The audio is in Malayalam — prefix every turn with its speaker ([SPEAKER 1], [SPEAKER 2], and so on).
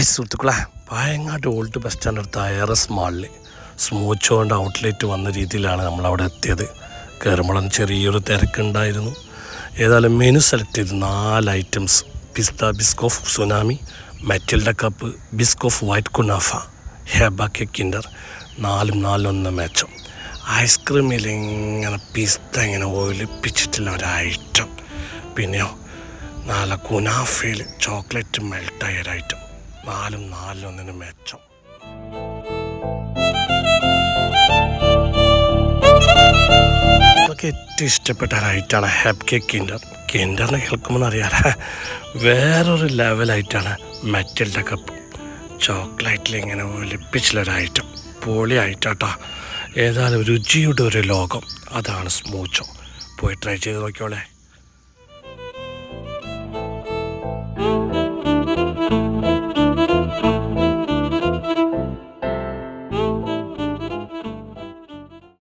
[SPEAKER 1] ഹായ് സുഹൃത്തുക്കളെ, പായങ്ങാട് ഓൾഡ് ബസ് സ്റ്റാൻഡ് അടുത്ത ഐറസ് മാളിൽ സ്മൂച്ചോൻ്റെ ഔട്ട്ലെറ്റ് വന്ന രീതിയിലാണ് നമ്മളവിടെ എത്തിയത്. കയറുമ്പോഴൊന്നും ചെറിയൊരു തിരക്കുണ്ടായിരുന്നു. ഏതായാലും മെനു സെലക്ട് ചെയ്ത് 4 items: pista Biscoff tsunami, Matilda cup, Biscoff white കുനാഫ, ഹെബ കിൻഡർ. 4 മെച്ചം. ഐസ്ക്രീമിൽ ഇങ്ങനെ പിസ്ത ഇങ്ങനെ ഒലിപ്പിച്ചിട്ടുള്ള ഒരൈറ്റം. പിന്നെയോ 4 കുനാഫയിൽ ചോക്ലേറ്റ് മെൽട്ടായ ഒരൈറ്റം. 4 മെച്ചം. നമുക്ക് ഏറ്റവും ഇഷ്ടപ്പെട്ട ഒരൈറ്റാണ് ഹെബ് കിൻഡർ. കിൻഡറിനെ കേൾക്കുമ്പോൾ അറിയാലേ, വേറൊരു ലെവലായിട്ടാണ് മെറ്റിൽഡ കപ്പ്. ചോക്ലേറ്റിൽ ഇങ്ങനെ ഒലിപ്പിച്ചുള്ളൊരൈറ്റം. പൊളി ഐറ്റാട്ടാ. ഏതായാലും രുചിയുടെ ഒരു ലോകം, അതാണ് സ്മൂച്ചോ. പോയി ട്രൈ ചെയ്ത് നോക്കിയോളെ.